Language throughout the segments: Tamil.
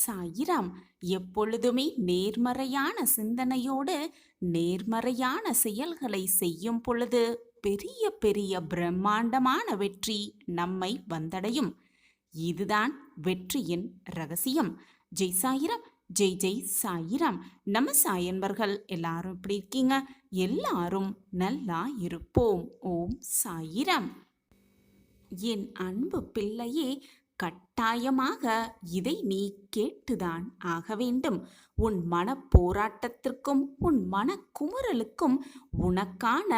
சாயிராம். எப்பொழுதுமே நேர்மறையான சிந்தனையோடு நேர்மறையான செயல்களை செய்யும் பொழுது பெரிய பெரிய பிரம்மாண்டமான வெற்றி நம்மை வந்தடையும். இதுதான் வெற்றியின் ரகசியம். ஜெய் சாயிராம். ஜெய் ஜெய் சாயிராம். நம்ம சாயன்பர்கள் எல்லாரும் எப்படி இருக்கீங்க? எல்லாரும் நல்லா இருப்போம். ஓம் சாயிராம். என் அன்பு பிள்ளையே, கட்டாயமாக இதை நீ கேட்டுதான் ஆக வேண்டும். உன் மனப்போராட்டத்திற்கும் உன் மனக்குமுறலுக்கும் உனக்கான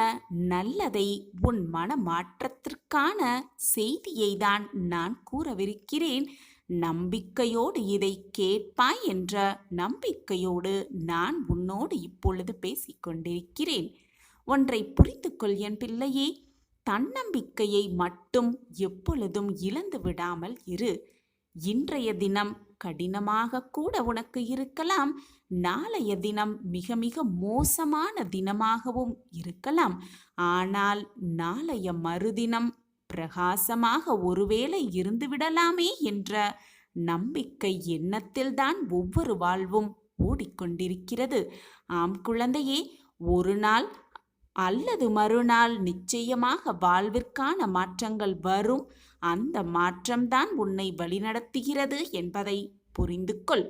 நல்லதை, உன் மன மாற்றத்திற்கான செய்தியை தான் நான் கூறவிருக்கிறேன். நம்பிக்கையோடு இதை கேட்பாய் என்ற நம்பிக்கையோடு நான் உன்னோடு இப்பொழுது பேசிக்கொண்டிருக்கிறேன். ஒன்றை புரிந்து கொள் என் பிள்ளையே, தன்னம்பிக்கையை மட்டும் எப்பொழுதும் இழந்து விடாமல் இரு. இன்றைய தினம் கடினமாக கூட உனக்கு இருக்கலாம். நாளைய தினம் மிக மிக மோசமான தினமாகவும் இருக்கலாம். ஆனால் நாளைய மறுதினம் பிரகாசமாக ஒருவேளை இருந்துவிடலாமே என்ற நம்பிக்கை எண்ணத்தில்தான் ஒவ்வொரு வாழ்வும் ஓடிக்கொண்டிருக்கிறது. ஆம் குழந்தையே, ஒரு நாள் அல்லது மறுநாள் நிச்சயமாக வாழ்விற்கான மாற்றங்கள் வரும். அந்த மாற்றம்தான் உன்னை வழிநடத்துகிறது என்பதை புரிந்து கொள்.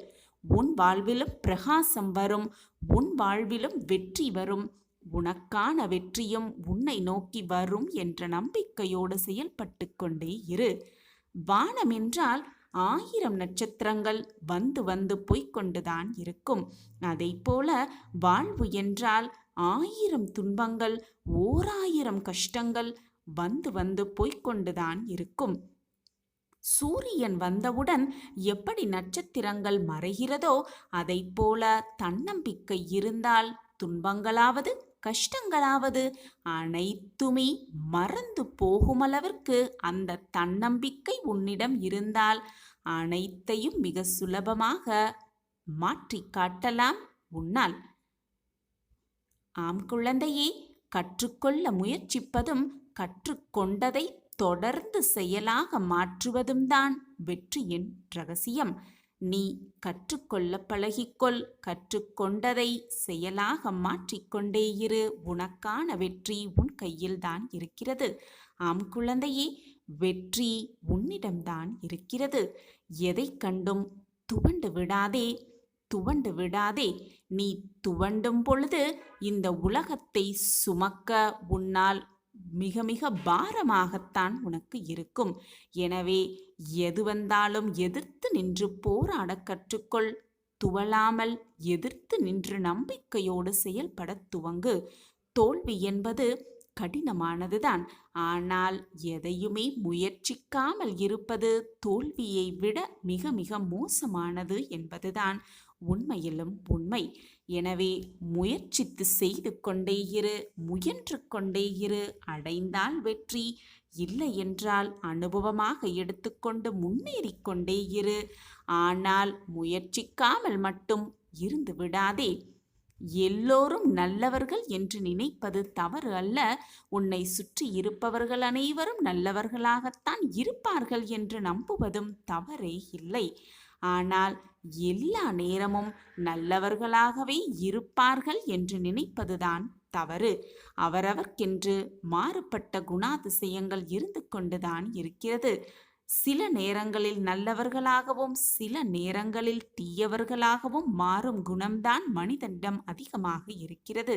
உன் வாழ்விலும் பிரகாசம் வரும். உன் வாழ்விலும் வெற்றி வரும். உனக்கான வெற்றியும் உன்னை நோக்கி வரும் என்ற நம்பிக்கையோடு செயல்பட்டு கொண்டே இரு. வானம் என்றால் 1000 நட்சத்திரங்கள் வந்து வந்து போய்கொண்டுதான் இருக்கும். அதை போல வாழ்வு என்றால் 1000 துன்பங்கள், 1000 கஷ்டங்கள் வந்து வந்து போய்கொண்டுதான் இருக்கும். சூரியன் வந்தவுடன் எப்படி நட்சத்திரங்கள் மறைகிறதோ அதை போல தன்னம்பிக்கை இருந்தால் துன்பங்களாவது கஷ்டங்களாவது அனைத்துமே மறந்து போகுமளவிற்கு அந்த தன்னம்பிக்கை உன்னிடம் இருந்தால் அனைத்தையும் மிக சுலபமாக மாற்றி காட்டலாம் உன்னால். ஆம் குழந்தையே, கற்றுக்கொள்ள முயற்சிப்பதும் கற்றுக்கொண்டதை தொடர்ந்து செயலாக மாற்றுவதும் தான் வெற்றியின் ரகசியம். நீ கற்றுக்கொள்ள பழகிக்கொள். கற்றுக்கொண்டதை செயலாக மாற்றிக்கொண்டே இரு. உனக்கான வெற்றி உன் கையில்தான் இருக்கிறது. ஆம் குழந்தையே, வெற்றி உன்னிடம்தான் இருக்கிறது. எதை கண்டும் துவண்டு விடாதே, துவண்டு விடாதே. நீ துவண்டும் பொழுது இந்த உலகத்தை சுமக்க உன்னால் மிக மிக பாரமாகத்தான் உனக்கு இருக்கும். எனவே எது வந்தாலும் எதிர்த்து நின்று போராட கற்றுக்கொள். துவளாமல் எதிர்த்து நின்று நம்பிக்கையோடு செயல்பட துவங்கு. தோல்வி என்பது கடினமானதுதான். ஆனால் எதையுமே முயற்சிக்காமல் இருப்பது தோல்வியை விட மிக மிக மோசமானது என்பதுதான் உண்மையிலும் உண்மை. எனவே முயற்சித்து செய்து கொண்டே இரு. முயன்று கொண்டே இரு. அடைந்தால் வெற்றி, இல்லை என்றால் அனுபவமாக எடுத்துக்கொண்டு முன்னேறி கொண்டே இரு. ஆனால் முயற்சிக்காமல் மட்டும் இருந்து விடாதே. எல்லோரும் நல்லவர்கள் என்று நினைப்பது தவறு அல்ல. உன்னை சுற்றி இருப்பவர்கள் அனைவரும் நல்லவர்களாகத்தான் இருப்பார்கள் என்று நம்புவதும் தவறே இல்லை. ஆனால் எல்லா நேரமும் நல்லவர்களாகவே இருப்பார்கள் என்று நினைப்பதுதான் தவறு. அவரவர்க்கென்று மாறுபட்ட குணாதிசயங்கள் இருந்து கொண்டுதான் இருக்கிறது. சில நேரங்களில் நல்லவர்களாகவும் சில நேரங்களில் தீயவர்களாகவும் மாறும் குணம்தான் மனிதனிடம் அதிகமாக இருக்கிறது.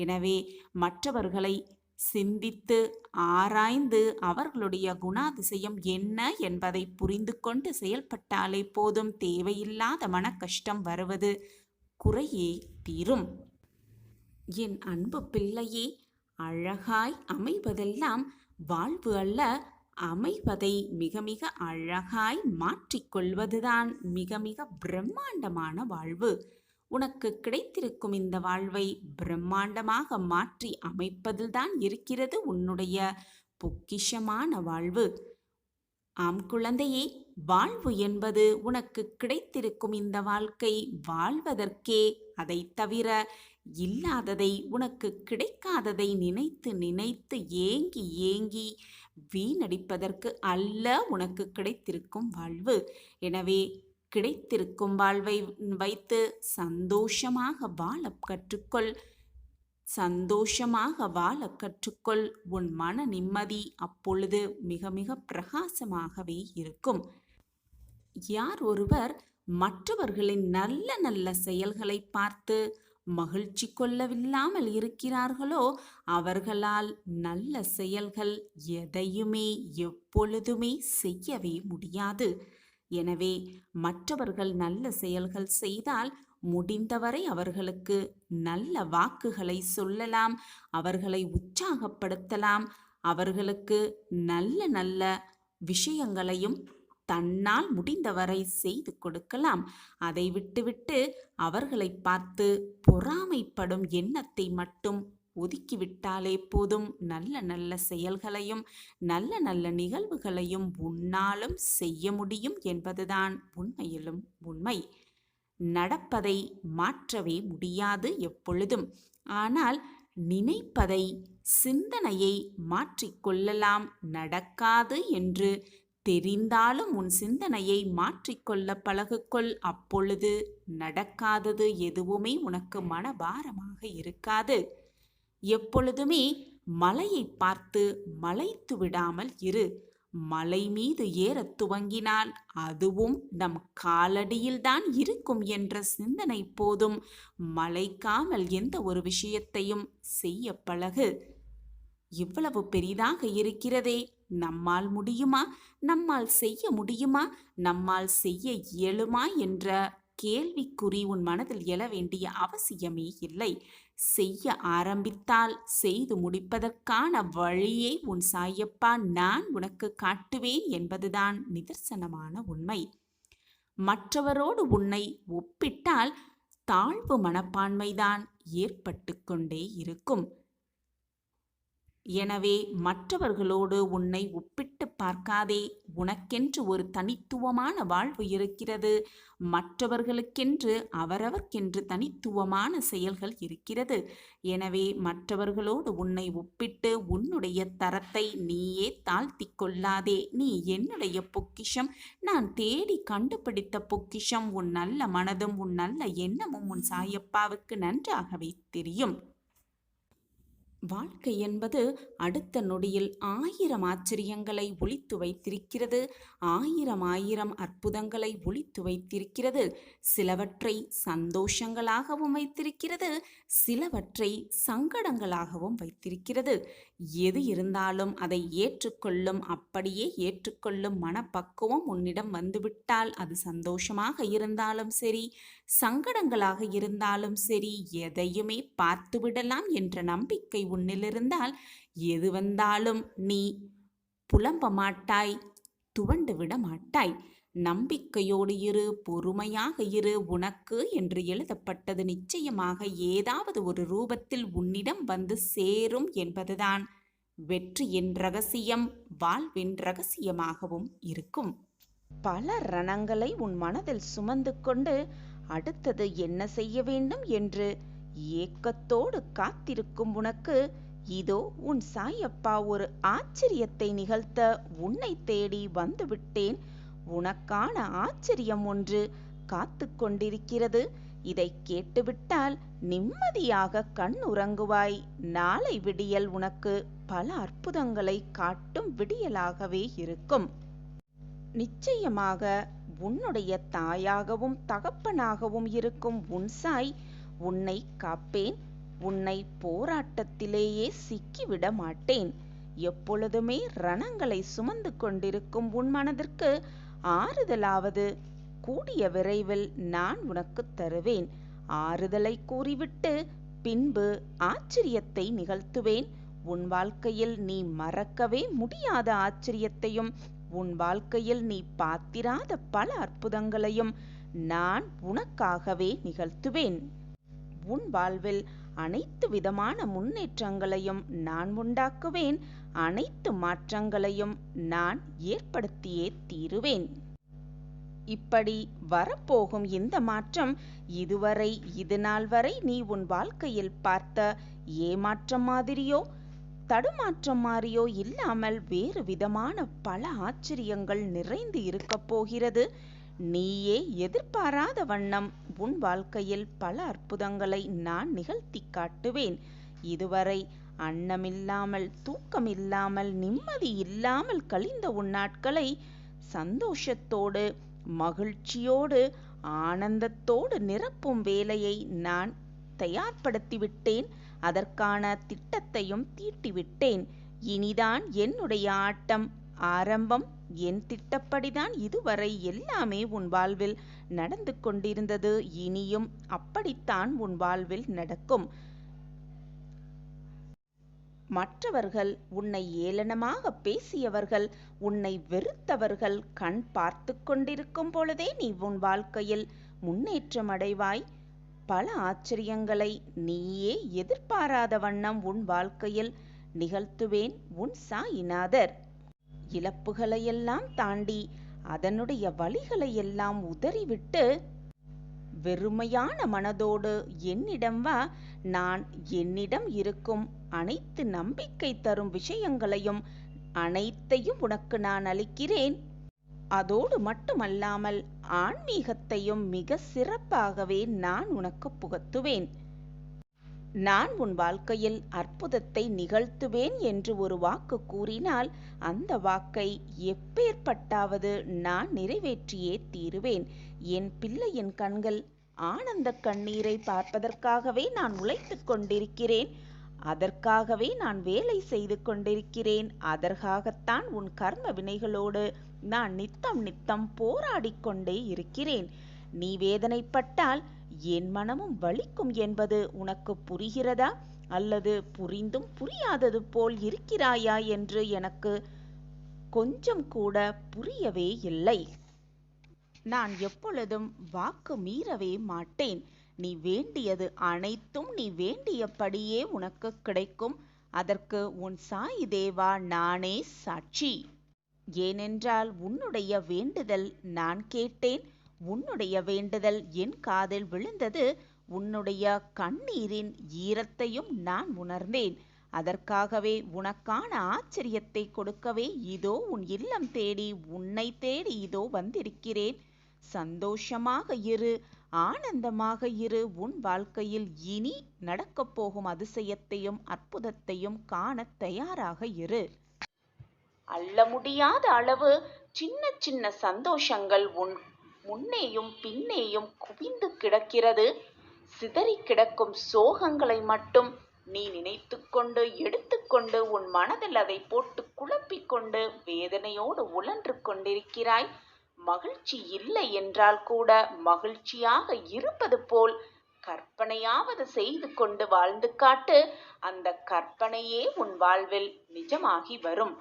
எனவே மற்றவர்களை சிந்தித்து ஆராய்ந்து அவர்களுடைய குணாதிசயம் என்ன என்பதை புரிந்து கொண்டு செயல்பட்டாலே போதும். தேவையில்லாத மன கஷ்டம் வருவது குறையே தீரும். என் அன்பு பிள்ளையே, அழகாய் அமைவதெல்லாம் வாழ்வு அல்ல. அமைவதை மிக மிக அழகாய் மாற்றிக்கொள்வதுதான் மிக மிக பிரம்மாண்டமான வாழ்வு. உனக்கு கிடைத்திருக்கும் இந்த வாழ்வை பிரம்மாண்டமாக மாற்றி அமைப்பதில்தான் இருக்கிறது உன்னுடைய பொக்கிஷமான வாழ்வு. ஆம் குழந்தையே, வாழ்வு என்பது உனக்கு கிடைத்திருக்கும் இந்த வாழ்க்கை வாழ்வதற்கே. அதை தவிர இல்லாததை, உனக்கு கிடைக்காததை நினைத்து நினைத்து ஏங்கி ஏங்கி வீணடிப்பதற்கு அல்ல உனக்கு கிடைத்திருக்கும் வாழ்வு. எனவே கிடைத்திருக்கும் வாழ்வை வைத்து சந்தோஷமாக வாழ கற்றுக்கொள். சந்தோஷமாக வாழ கற்றுக்கொள். உன் மன நிம்மதி அப்பொழுது மிக மிக பிரகாசமாகவே இருக்கும். யார் ஒருவர் மற்றவர்களின் நல்ல நல்ல செயல்களை பார்த்து மகிழ்ச்சி கொள்ளவில்லாமல் இருக்கிறார்களோ அவர்களால் நல்ல செயல்கள் எதையுமே எப்பொழுதுமே செய்யவே முடியாது. எனவே மற்றவர்கள் நல்ல செயல்கள் செய்தால் முடிந்தவரை அவர்களுக்கு நல்ல வாக்குகளை சொல்லலாம், அவர்களை உற்சாகப்படுத்தலாம், அவர்களுக்கு நல்ல நல்ல விஷயங்களையும் தன்னால் முடிந்தவரை செய்து கொடுக்கலாம். அதை விட்டுவிட்டு அவர்களை பார்த்து பொறாமைப்படும் எண்ணத்தை மட்டும் ஒதுக்கிவிட்டாலே போதும். நல்ல நல்ல செயல்களையும் நல்ல நல்ல நிகழ்வுகளையும் உன்னாலும் செய்ய முடியும் என்பதுதான் உண்மையிலும் உண்மை. நடப்பதை மாற்றவே முடியாது எப்பொழுதும். ஆனால் நினைப்பதை, சிந்தனையை மாற்றிக்கொள்ளலாம். நடக்காது என்று தெரிந்தாலும் உன் சிந்தனையை மாற்றிக்கொள்ள பழகுக்கொள். அப்பொழுது நடக்காதது எதுவுமே உனக்கு மனபாரமாக இருக்காது. எப்பொழுதுமே மலையை பார்த்து மலைத்து விடாமல் இரு. மலை மீது ஏறத் துவங்கினால் அதுவும் நம் காலடியில்தான் இருக்கும் என்ற சிந்தனை போதும். மலைக்காமல் எந்த ஒரு விஷயத்தையும் செய்ய பழகு. இவ்வளவு பெரிதாக இருக்கிறதே, நம்மால் முடியுமா, நம்மால் செய்ய முடியுமா, நம்மால் செய்ய இயலுமா என்ற கேள்விக்குறி உன் மனதில் எழ வேண்டிய அவசியமே இல்லை. செய்ய ஆரம்பித்தால் செய்து முடிப்பதற்கான வழியை உன் சாயப்பா நான் உனக்கு காட்டுவேன் என்பதுதான் நிதர்சனமான உண்மை. மற்றவரோடு உன்னை ஒப்பிட்டால் தாழ்வு மனப்பான்மைதான் ஏற்பட்டு கொண்டே இருக்கும். எனவே மற்றவர்களோடு உன்னை ஒப்பிட்டு பார்க்காதே. உனக்கென்று ஒரு தனித்துவமான வாழ்வு இருக்கிறது. மற்றவர்களுக்கென்று அவரவர்க்கென்று தனித்துவமான செயல்கள் இருக்கிறது. எனவே மற்றவர்களோடு உன்னை ஒப்பிட்டு உன்னுடைய தரத்தை நீயே தாழ்த்தி கொள்ளாதே. நீ என்னுடைய பொக்கிஷம், நான் தேடி கண்டுபிடித்த பொக்கிஷம். உன் நல்ல மனதும் உன் நல்ல எண்ணமும் உன் சாயப்பாவுக்கு நன்றாகவே தெரியும். வாழ்க்கை என்பது அடுத்த நொடியில் 1000 ஆச்சரியங்களை ஒளித்து வைத்திருக்கிறது. 1000 அற்புதங்களை ஒளித்து வைத்திருக்கிறது. சிலவற்றை சந்தோஷங்களாகவும் வைத்திருக்கிறது, சிலவற்றை சங்கடங்களாகவும் வைத்திருக்கிறது. எது இருந்தாலும் அதை ஏற்றுக்கொள்ளும், அப்படியே ஏற்றுக்கொள்ளும் மனப்பக்குவம் உன்னிடம் வந்துவிட்டால் அது சந்தோஷமாக இருந்தாலும் சரி, சங்கடங்களாக இருந்தாலும் சரி, எதையுமே பார்த்துவிடலாம் என்ற நம்பிக்கை உன்னில் இருந்தால் எது வந்தாலும் நீ புலம்ப மாட்டாய், துவண்டு விட மாட்டாய். நம்பிக்கையோடு இரு, பொறுமையாக இரு. உனக்கு என்று எழுதப்பட்டது நிச்சயமாக ஏதாவது ஒரு ரூபத்தில் உன்னிடம் வந்து சேரும் என்பதுதான் வெற்றியின் ரகசியம், வாழ்வின் ரகசியமாகவும் இருக்கும். பல ரணங்களை உன் மனதில் சுமந்து கொண்டு அடுத்தது என்ன செய்ய வேண்டும் என்று ஏக்கத்தோடு காத்திருக்கும் உனக்கு இதோ உன் சாயப்பா ஒரு ஆச்சரியத்தை நிகழ்த்த உன்னை தேடி வந்துவிட்டேன். உனக்கான ஆச்சரியம் ஒன்று காத்து கொண்டிருக்கிறது. இதை கேட்டுவிட்டால் நிம்மதியாக கண் உறங்குவாய். நாளை விடியல் உனக்கு பல அற்புதங்களை காட்டும் விடியலாகவே இருக்கும். நிச்சயமாக உன்னுடைய தாயாகவும் தகப்பனாகவும் இருக்கும் உன் சாய் உன்னை காப்பேன். உன்னை போராட்டத்திலேயே சிக்கிவிட மாட்டேன். எப்பொழுதுமே ரணங்களை சுமந்து கொண்டிருக்கும் உன் மனதிற்கு ஆறுதலாவது கூடிய விரைவில் நான் உனக்கு தருவேன். ஆறுதலை கூறிவிட்டு பின்பு ஆச்சரியத்தை நிகழ்த்துவேன். உன் வாழ்க்கையில் நீ மறக்கவே முடியாத ஆச்சரியத்தையும் உன் வாழ்க்கையில் நீ பார்த்திராத பல அற்புதங்களையும் நான் உனக்காகவே நிகழ்த்துவேன். உன் வாழ்வில் அனைத்து விதமான முன்னேற்றங்களையும் நான் உண்டாக்குவேன். அனைத்து மாற்றங்களையும் நான் ஏற்படுத்தியே தீருவேன். இப்படி வரப்போகும் இந்த மாற்றம் இதுவரை இது நாள் வரை நீ உன் வாழ்க்கையில் பார்த்த ஏமாற்றம் மாதிரியோ தடுமாற்றம் மாறியோ இல்லாமல் வேறு விதமான பல ஆச்சரியங்கள் நிறைந்து இருக்கப் போகிறது. நீயே எதிர்பாராத வண்ணம் உன் வாழ்க்கையில் பல அற்புதங்களை நான் நிகழ்த்தி காட்டுவேன். இதுவரை அன்னமில்லாமல், தூக்கமில்லாமல், நிம்மதி இல்லாமல் கழிந்த உன் நாட்களை சந்தோஷத்தோடு, மகிழ்ச்சியோடு, ஆனந்தத்தோடு நிரப்பும் வேலையை நான் தயார்படுத்திவிட்டேன். அதற்கான திட்டத்தையும் தீட்டிவிட்டேன். இனிதான் என்னுடைய ஆட்டம் ஆரம்பம். என் திட்டப்படிதான் இதுவரை எல்லாமே உன் வாழ்வில் நடந்து கொண்டிருந்தது. இனியும் அப்படித்தான் உன் வாழ்வில் நடக்கும். மற்றவர்கள் உன்னை ஏளனமாக பேசியவர்கள், உன்னை வெறுத்தவர்கள் கண் பார்த்து கொண்டிருக்கும் பொழுதே நீ உன் வாழ்க்கையில் முன்னேற்றம் அடைவாய். பல ஆச்சரியங்களை நீயே எதிர்பாராத வண்ணம் உன் வாழ்க்கையில் நிகழ்த்துவேன் உன் சாயிநாதர். இழப்புகளையெல்லாம் தாண்டி அதனுடைய வலிகளையெல்லாம் உதறிவிட்டு வெறுமையான மனதோடு என்னிடம் வா. நான் என்னிடம் இருக்கும் அனைத்து நம்பிக்கை தரும் விஷயங்களையும் அனைத்தையும் உனக்கு நான் அளிக்கிறேன். அதோடு மட்டுமல்லாமல் ஆன்மீகத்தையும் மிக சிறப்பாகவே நான் உனக்கு புகட்டுவேன். நான் உன் வாழ்க்கையில் அற்புதத்தை நிகழ்த்துவேன் என்று ஒரு வாக்கு கூறினால் அந்த வாக்கை எப்பேற்பட்டாவது நான் நிறைவேற்றியே தீருவேன். என் பிள்ளையின் கண்கள் ஆனந்த கண்ணீரை பார்ப்பதற்காகவே நான் உழைத்துக் கொண்டிருக்கிறேன். அதற்காகவே நான் வேலை செய்து கொண்டிருக்கிறேன். அதற்காகத்தான் உன் கர்ம வினைகளோடு நான் நித்தம் போராடிக் கொண்டே இருக்கிறேன். நீ வேதனைப்பட்டால் என் மனமும் வலிக்கும் என்பது உனக்கு புரிகிறதா? அல்லது புரிந்தும் புரியாதது போல் இருக்கிறாயா என்று எனக்கு கொஞ்சம் கூட புரியவே இல்லை. நான் எப்பொழுதும் வாக்கு மீறவே மாட்டேன். நீ வேண்டியது அனைத்தும் நீ வேண்டியபடியே உனக்கு கிடைக்கும். அதற்கு உன் சாயி தேவா நானே சாட்சி. ஏனென்றால் உன்னுடைய வேண்டுதல் நான் கேட்டேன். உன்னுடைய வேண்டுதல் என் காதில் விழுந்தது. உன்னுடைய கண்ணீரின் ஈரத்தையும் நான் உணர்ந்தேன். அதற்காகவே உனக்கான ஆச்சரியத்தை கொடுக்கவே இதோ உன் இல்லம் தேடி, உன்னை தேடி இதோ வந்திருக்கிறேன். சந்தோஷமாக இரு, ஆனந்தமாக இரு. உன் வாழ்க்கையில் இனி நடக்கப் போகும் அதிசயத்தையும் அற்புதத்தையும் காண தயாராக இரு. அள்ள முடியாத அளவு சின்ன சின்ன சந்தோஷங்கள் உன் முன்னேயும் பின்னேயும் குவிந்து கிடக்கிறது. சிதறி கிடக்கும் சோகங்களை மட்டும் நீ நினைத்து கொண்டு எடுத்துக்கொண்டு உன் மனதில் அதை போட்டு குழப்பிக்கொண்டு வேதனையோடு உழன்று கொண்டிருக்கிறாய். மகிழ்ச்சி இல்லை என்றால் கூட மகிழ்ச்சியாக இருப்பது போல் கற்பனையாவது செய்து கொண்டு வாழ்ந்து காட்டு. அந்த கற்பனையே உன் வாழ்வில் நிஜமாகி வரும்,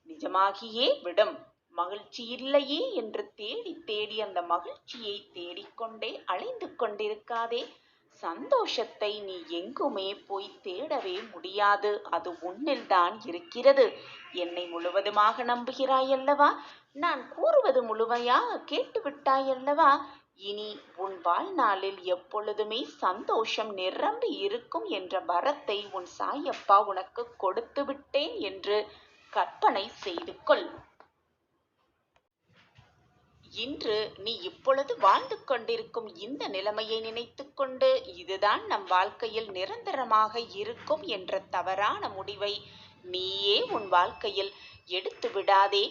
நிஜமாகியே விடும். மகிழ்ச்சி இல்லையே என்று தேடி தேடி அந்த மகிழ்ச்சியை தேடிக்கொண்டே அலைந்து கொண்டிருக்காதே. சந்தோஷத்தை நீ எங்குமே போய் தேடவே முடியாது. அது உன்னில்தான் இருக்கிறது. என்னை முழுவதுமாக நம்புகிறாயல்லவா? நான் கூறுவது முழுமையாக கேட்டுவிட்டாயல்லவா? இனி உன் வாழ்நாளில் எப்பொழுதுமே சந்தோஷம் நிரம்பி இருக்கும் என்ற வரத்தை உன் சாயப்பா உனக்கு கொடுத்து விட்டேன் என்று கற்பனை செய்து கொள். இன்று நீ இப்பொழுது வாழ்ந்து கொண்டிருக்கும் இந்த நிலைமையை நினைத்து கொண்டு இதுதான் நம் வாழ்க்கையில் நிரந்தரமாக இருக்கும் என்ற தவறான முடிவை நீயே உன் வாழ்க்கையில் எடுத்து விடாதே.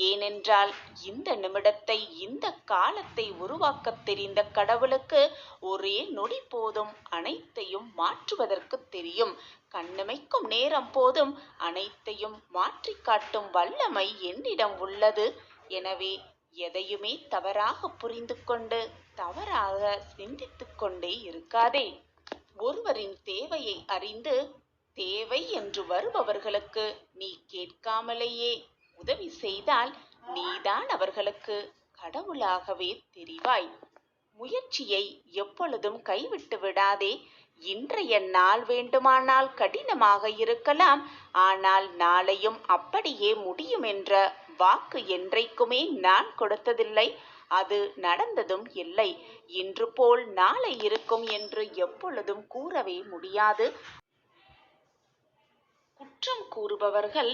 ஏனென்றால் இந்த நிமிடத்தை, இந்த காலத்தை உருவாக்க தெரிந்த கடவுளுக்கு ஒரே நொடி போதும் அனைத்தையும் மாற்றுவதற்கு தெரியும். கண்ணிமைக்கும் நேரம் போதும் அனைத்தையும் மாற்றி காட்டும் வல்லமை என்னிடம் உள்ளது. எனவே எதையுமே தவறாக புரிந்து கொண்டு தவறாக சிந்தித்து கொண்டே இருக்காதே. ஒருவரின் தேவையை அறிந்து தேவை என்று வருபவர்களுக்கு நீ கேட்காமலேயே உதவி செய்தால் நீதான் அவர்களுக்கு கடவுளாகவே தெரிவாய். முயற்சியை எப்பொழுதும் கைவிட்டு விடாதே. இன்றைய நாள் வேண்டுமானால் கடினமாக இருக்கலாம், ஆனால் நாளையும் அப்படியே முடியும் என்ற வாக்கு என்றைக்குமே நான் கொடுத்ததில்லை. அது நடந்ததும் இல்லை. இன்று போல் நாளை இருக்கும் என்று எப்பொழுதும் கூறவே முடியாது. குற்றம் கூறுபவர்கள்,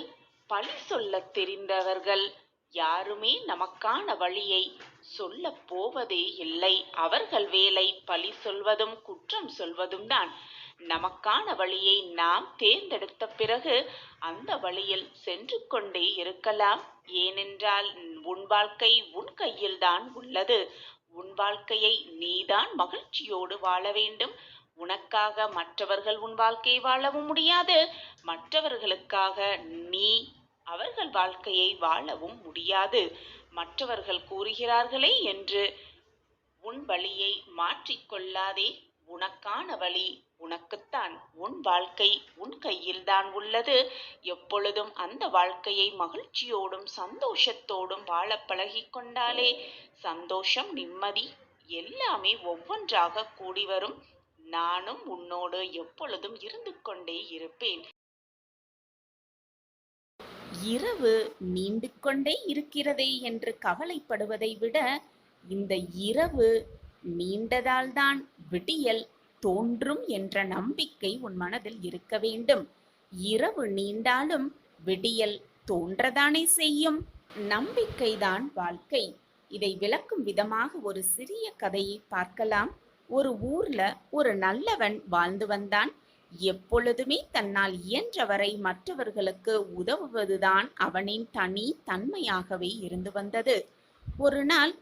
பழி சொல்ல தெரிந்தவர்கள் யாருமே நமக்கான வழியை சொல்லப் போவதே இல்லை. அவர்கள் வேலை பழி சொல்வதும் குற்றம் சொல்வதும் தான். நமக்கான வழியை நாம் தேர்ந்தெடுத்த பிறகு அந்த வழியில் சென்று கொண்டே இருக்கலாம். ஏனென்றால் உன் வாழ்க்கை உன் கையில்தான் உள்ளது. உன் வாழ்க்கையை நீதான் மகிழ்ச்சியோடு வாழ வேண்டும். உனக்காக மற்றவர்கள் உன் வாழ்க்கையை வாழவும் முடியாது. மற்றவர்களுக்காக நீ அவர்கள் வாழ்க்கையை வாழவும் முடியாது. மற்றவர்கள் கூறுகிறார்களே என்று உன் வழியை மாற்றிக்கொள்ளாதே. உனக்கான வழி உனக்குத்தான். உன் வாழ்க்கை உன் கையில்தான் உள்ளது. எப்பொழுதும் அந்த வாழ்க்கையை மகிழ்ச்சியோடும் சந்தோஷத்தோடும் வாழ பழகிக் கொண்டாலே சந்தோஷம், நிம்மதி எல்லாமே ஒவ்வொன்றாக கூடி வரும். நானும் உன்னோடு எப்பொழுதும் இருந்து கொண்டே இருப்பேன். இரவு நீண்டு கொண்டே இருக்கிறதே என்று கவலைப்படுவதை விட, இந்த இரவு நீண்டதால்தான் விடியல் தோன்றும் என்ற நம்பிக்கை உன் மனதில் இருக்க வேண்டும். இரவு நீண்டாலும் விடியல் தோன்றதானே செய்யும். நம்பிக்கைதான் வாழ்க்கை. இதை விளக்கும் விதமாக ஒரு சிறிய கதையை பார்க்கலாம். ஒரு ஊர்ல ஒரு நல்லவன் வாழ்ந்து வந்தான். எப்பொழுதுமே தன்னால் இயன்றவரை மற்றவர்களுக்கு உதவுவதுதான் அவனின் தனி தன்மையாகவே இருந்து வந்தது. ஒரு நாள்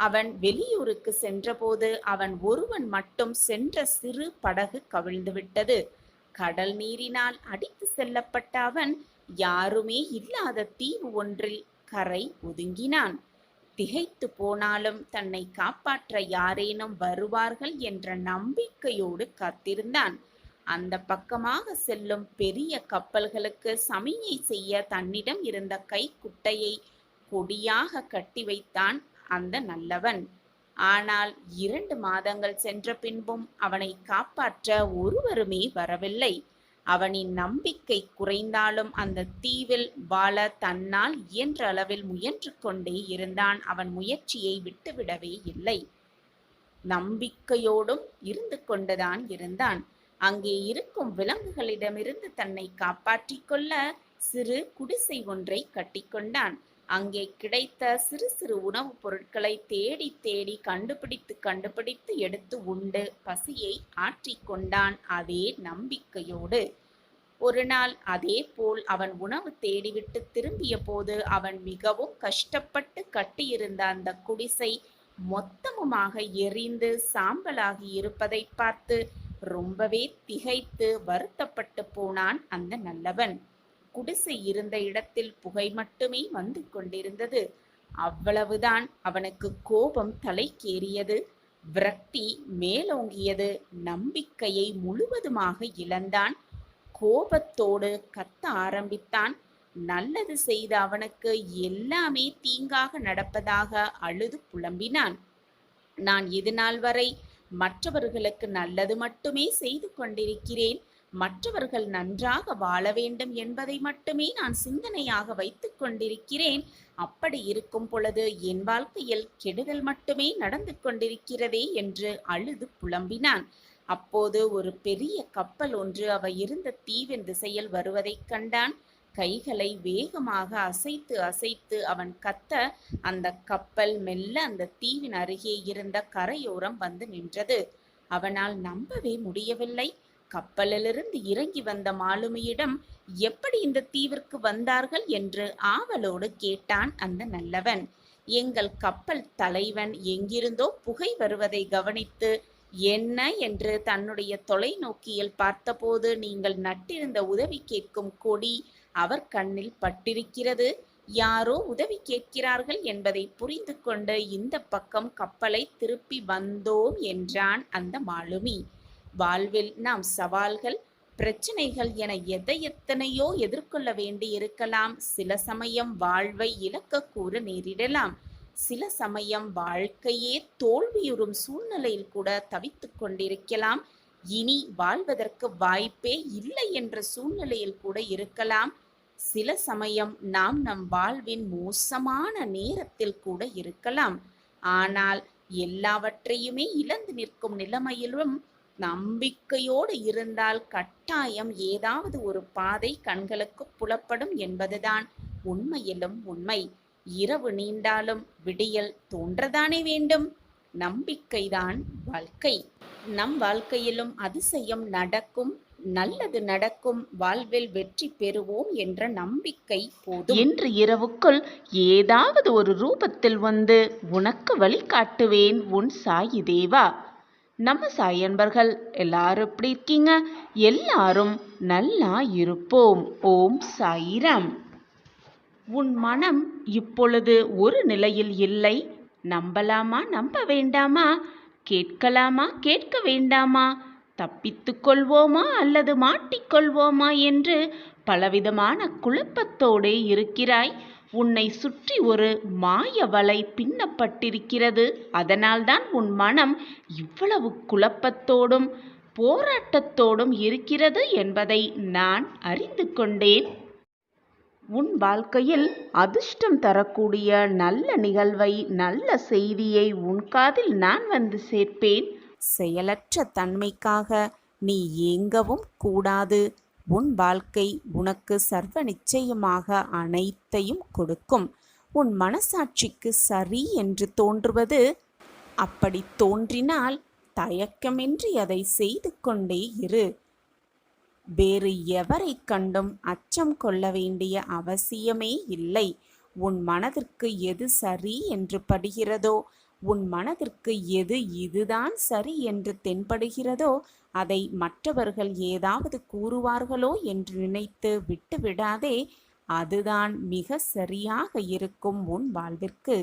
அவன் வெளியூருக்கு சென்றபோது அவன் ஒருவன் மட்டும் சென்ற சிறு படகு கவிழ்ந்துவிட்டது. கடல் நீரினால் அடித்து செல்லப்பட்ட அவன் யாருமே இல்லாத தீவு ஒன்றில் கரை ஒதுங்கினான். திகைத்து போனாலும் தன்னை காப்பாற்ற யாரேனும் வருவார்கள் என்ற நம்பிக்கையோடு காத்திருந்தான். அந்த பக்கமாக செல்லும் பெரிய கப்பல்களுக்கு சமிஞை செய்ய தன்னிடம் இருந்த கைக்குட்டையை கொடியாக கட்டி வைத்தான் அந்த நல்லவன். ஆனால் 2 மாதங்கள் சென்ற பின்பும் அவனை காப்பாற்ற ஒருவருமே வரவில்லை. அவனின் நம்பிக்கை குறைந்தாலும் அந்த தீவில் வாழ தன்னால் இயன்ற அளவில் முயன்று கொண்டே இருந்தான். அவன் முயற்சியை விட்டுவிடவே இல்லை. நம்பிக்கையோடும் இருந்து கொண்டுதான் இருந்தான். அங்கே இருக்கும் விலங்குகளிடமிருந்து தன்னை காப்பாற்றிக் கொள்ள சிறு குடிசை ஒன்றை கட்டிக்கொண்டான். அங்கே கிடைத்த சிறு சிறு உணவுப் பொருட்களை தேடி தேடி கண்டுபிடித்து எடுத்து உண்டு பசியை ஆற்றிக்கொண்டான் அதே நம்பிக்கையோடு. ஒரு நாள் அதே போல் அவன் உணவு தேடிவிட்டு திரும்பிய போது அவன் மிகவும் கஷ்டப்பட்டு கட்டியிருந்த அந்த குடிசை மொத்தமுமாக எரிந்து சாம்பலாகி இருப்பதை பார்த்து ரொம்பவே திகைத்து வருத்தப்பட்டு போனான் அந்த நல்லவன். குடிசை இருந்த இடத்தில் புகை மட்டுமே வந்து கொண்டிருந்தது. அவ்வளவுதான் அவனுக்கு கோபம் தலைக்கேறியது. விரக்தி மேலோங்கியது. நம்பிக்கையை முழுவதுமாக இழந்தான். கோபத்தோடு கத்த ஆரம்பித்தான். நல்லது செய்த அவனுக்கு எல்லாமே தீங்காக நடப்பதாக அழுது புலம்பினான். நான் இதுநாள் வரை மற்றவர்களுக்கு நல்லது மட்டுமே செய்து கொண்டிருக்கிறேன். மற்றவர்கள் நன்றாக வாழ வேண்டும் என்பதை மட்டுமே நான் சிந்தனையாக வைத்துக் கொண்டிருக்கிறேன். அப்படி இருக்கும் பொழுது என் வாழ்க்கையில் கெடுதல் மட்டுமே நடந்து கொண்டிருக்கிறதே என்று அழுது புலம்பினான். அப்போது ஒரு பெரிய கப்பல் ஒன்று அவ இருந்த தீவின் திசையில் வருவதைக் கண்டான். கைகளை வேகமாக அசைத்து அசைத்து அவன் கத்த அந்த கப்பல் மெல்ல அந்த தீவின் அருகே இருந்த கரையோரம் வந்து நின்றது. அவனால் நம்பவே முடியவில்லை. கப்பலிலிருந்து இறங்கி வந்த மாலுமியிடம் எப்படி இந்த தீவிற்கு வந்தார்கள் என்று ஆவலோடு கேட்டான் அந்த நல்லவன். எங்கள் கப்பல் தலைவன் எங்கிருந்தோ புகை வருவதை கவனித்து என்ன என்று தன்னுடைய தொலைநோக்கியில் பார்த்தபோது நீங்கள் நட்டிருந்த உதவி கேட்கும் கொடி அவர் கண்ணில் பட்டிருக்கிறது. யாரோ உதவி கேட்கிறார்கள் என்பதை புரிந்து கொண்டு இந்த பக்கம் கப்பலை திருப்பி வந்தோம் என்றான் அந்த மாலுமி. வாழ்வில் நாம் சவால்கள், பிரச்சனைகள் என எத்தனையோ எதிர்கொள்ள வேண்டி இருக்கலாம். சில சமயம் வாழ்வை இழக்கக்கூட நேரிடலாம். சில சமயம் வாழ்க்கையே தோல்வியுறும் சூழ்நிலையில் கூட தவித்துக் கொண்டிருக்கலாம். இனி வாழ்வதற்கு வாய்ப்பே இல்லை என்ற சூழ்நிலையில் கூட இருக்கலாம். சில சமயம் நாம் நம் வாழ்வின் மோசமான நேரத்தில் கூட இருக்கலாம். ஆனால் எல்லாவற்றையுமே இழந்து நிற்கும் நிலைமையிலும் நம்பிக்கையோடு இருந்தால் கட்டாயம் ஏதாவது ஒரு பாதை கண்களுக்கு புலப்படும் என்பதுதான் உண்மையிலும் உண்மை. இரவு நீண்டாலும் விடியல் தோன்றதானே வேண்டும். நம்பிக்கைதான் வாழ்க்கை. நம் வாழ்க்கையிலும் அதிசயம் நடக்கும், நல்லது நடக்கும், வாழ்வில் வெற்றி பெறுவோம் என்ற நம்பிக்கை போதும். இன்று இரவுக்குள் ஏதாவது ஒரு ரூபத்தில் வந்து உனக்கு வழிகாட்டுவேன் உன் சாயி தேவா. நம்ம சாய் அன்பர்கள் எல்லாரும் எப்படி இருக்கீங்க? எல்லாரும் நல்லா இருப்போம். ஓம் சாயிராம். உன் மனம் இப்பொழுது ஒரு நிலையில் இல்லை. நம்பலாமா நம்ப வேண்டாமா? கேட்கலாமா கேட்க வேண்டாமா? தப்பித்து கொள்வோமா அல்லது மாட்டிக்கொள்வோமா என்று பலவிதமான குழப்பத்தோடே இருக்கிறாய். உன்னை சுற்றி ஒரு மாய வலை பின்னப்பட்டிருக்கிறது. அதனால்தான் உன் மனம் இவ்வளவு குழப்பத்தோடும் போராட்டத்தோடும் இருக்கிறது என்பதை நான் அறிந்து கொண்டேன். உன் வாழ்க்கையில் அதிர்ஷ்டம் தரக்கூடிய நல்ல நிகழ்வை, நல்ல செய்தியை உன் காதில் நான் வந்து சேர்ப்பேன். செயலற்ற தன்மைக்காக நீ ஏங்கவும் கூடாது. உன் வாழ்க்கை உனக்கு சர்வ நிச்சயமாக அனைத்தையும் கொடுக்கும். உன் மனசாட்சிக்கு சரி என்று தோன்றுவது, அப்படி தோன்றினால் தயக்கமின்றி அதை செய்து கொண்டே இரு. வேறு எவரை கண்டும் அச்சம் கொள்ள வேண்டிய அவசியமே இல்லை. உன் மனதிற்கு எது சரி என்று படுகிறதோ, உன் மனதிற்கு எது இதுதான் சரி என்று தென்படுகிறதோ அதை மற்றவர்கள் ஏதாவது கூறுவார்களோ என்று நினைத்து விட்டுவிடாதே. அதுதான் மிக சரியாக இருக்கும் உன் வாழ்விற்கு.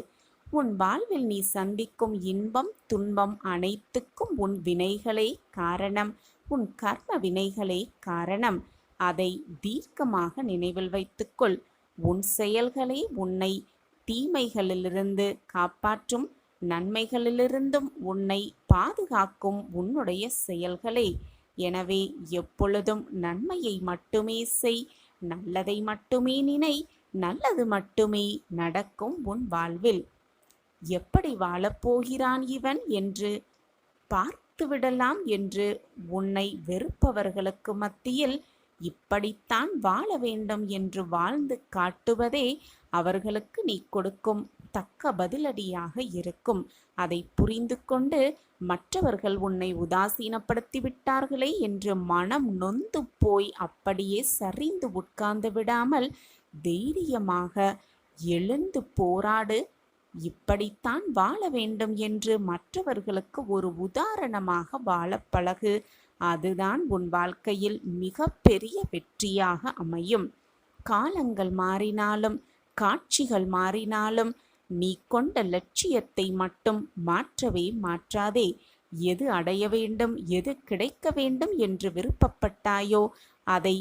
உன் வாழ்வில் நீ சந்திக்கும் இன்பம் துன்பம் அனைத்துக்கும் உன் வினைகளே காரணம், உன் கர்ம வினைகளே காரணம். அதை தீர்க்கமாக நினைவில் வைத்துக்கொள். உன் செயல்களே உன்னை தீமைகளிலிருந்து காப்பாற்றும், நன்மைகளிலிருந்தும் உன்னை பாதுகாக்கும் உன்னுடைய செயல்களே. எனவே எப்பொழுதும் நன்மையை மட்டுமே செய், நல்லதை மட்டுமே நினை, நல்லது மட்டுமே நடக்கும் உன் வாழ்வில். எப்படி வாழப்போகிறான் இவன் என்று பார்த்துவிடலாம் என்று உன்னை வெறுப்பவர்களுக்கு மத்தியில் இப்படித்தான் வாழ வேண்டும் என்று வாழ்ந்து காட்டுவதே அவர்களுக்கு நீ கொடுக்கும் தக்க பதிலடியாக இருக்கும். அதை புரிந்து கொண்டு மற்றவர்கள் உன்னை உதாசீனப்படுத்தி விட்டார்களே என்று மனம் நொந்து போய் அப்படியே சரிந்து உட்கார்ந்து விடாமல் தைரியமாக எழுந்து போராடு. இப்படித்தான் வாழ வேண்டும் என்று மற்றவர்களுக்கு ஒரு உதாரணமாக வாழ பழகு. அதுதான் உன் வாழ்க்கையில் மிக பெரிய வெற்றியாக அமையும். காலங்கள் மாறினாலும் காட்சிகள் மாறினாலும் நீ கொண்ட லட்சியத்தை மட்டும் மாற்றவே மாற்றாதே. எது அடைய வேண்டும், எது கிடைக்க வேண்டும் என்று விருப்பப்பட்டாயோ அதை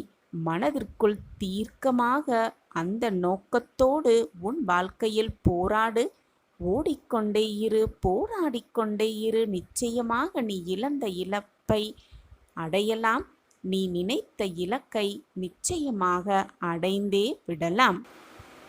மனதிற்குள் தீர்க்கமாக அந்த நோக்கத்தோடு உன் வாழ்க்கையில் போராடு. ஓடிக்கொண்டே இரு, போராடிக்கொண்டே இரு. நிச்சயமாக நீ இழந்த இழப்பை அடையலாம். நீ நினைத்த இலக்கை நிச்சயமாக அடைந்தே விடலாம்.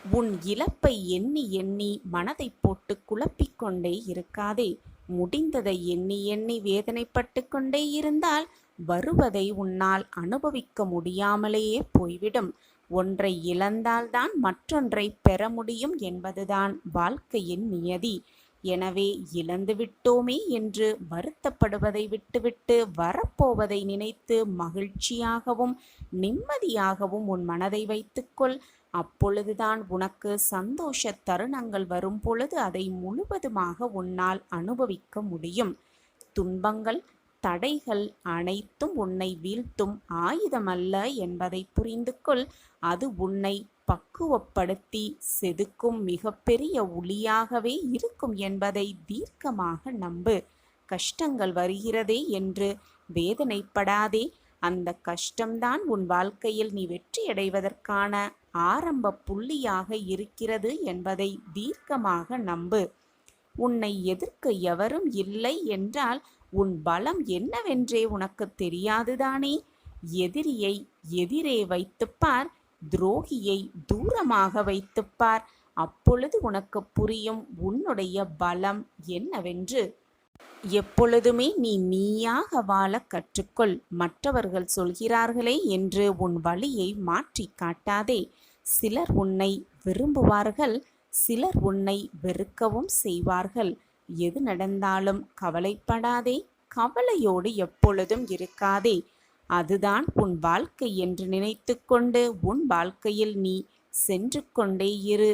உன் இழப்பை எண்ணி எண்ணி மனதை போட்டு குழப்பிக்கொண்டே இருக்காதே. முடிந்ததை எண்ணி எண்ணி வேதனைப்பட்டு கொண்டே இருந்தால் வருவதை உன்னால் அனுபவிக்க முடியாமலேயே போய்விடும். ஒன்றை இழந்தால்தான் மற்றொன்றை பெற முடியும் என்பதுதான் வாழ்க்கையின் நியதி. எனவே இழந்து விட்டோமே என்று வருத்தப்படுவதை விட்டுவிட்டு வரப்போவதை நினைத்து மகிழ்ச்சியாகவும் நிம்மதியாகவும் உன் மனதை வைத்துக்கொள். அப்பொழுதுதான் உனக்கு சந்தோஷ தருணங்கள் வரும் பொழுது அதை முழுவதுமாக உன்னால் அனுபவிக்க முடியும். துன்பங்கள் தடைகள் அனைத்தும் உன்னை வீழ்த்தும் ஆயுதமல்ல என்பதை புரிந்து கொள். அது உன்னை பக்குவப்படுத்தி செதுக்கும் மிகப்பெரிய ஒளியாகவே இருக்கும் என்பதை தீர்க்கமாக நம்பு. கஷ்டங்கள் வருகிறதே என்று வேதனைப்படாதே. அந்த கஷ்டம்தான் உன் வாழ்க்கையில் நீ வெற்றியடைவதற்கான ஆரம்ப புள்ளியாக இருக்கிறது என்பதை தீர்க்கமாக நம்பு. உன்னை எதிர்க்க எவரும் இல்லை என்றால் உன் பலம் என்னவென்றே உனக்கு தெரியாதுதானே? எதிரியை எதிரே வைத்துப்பார், துரோகியை தூரமாக வைத்துப்பார். அப்பொழுது உனக்கு புரியும் உன்னுடைய பலம் என்னவென்று. எப்பொழுதுமே நீ நீயாக வாழ கற்றுக்கொள். மற்றவர்கள் சொல்கிறார்களே என்று உன் வழியை மாற்றி காட்டாதே. சிலர் உன்னை விரும்புவார்கள், சிலர் உன்னை வெறுக்கவும் செய்வார்கள். எது நடந்தாலும் கவலைப்படாதே, கவலையோடு எப்பொழுதும் இருக்காதே. அதுதான் உன் வாழ்க்கை என்று நினைத்துக்கொண்டு உன் வாழ்க்கையில் நீ சென்று கொண்டே இரு.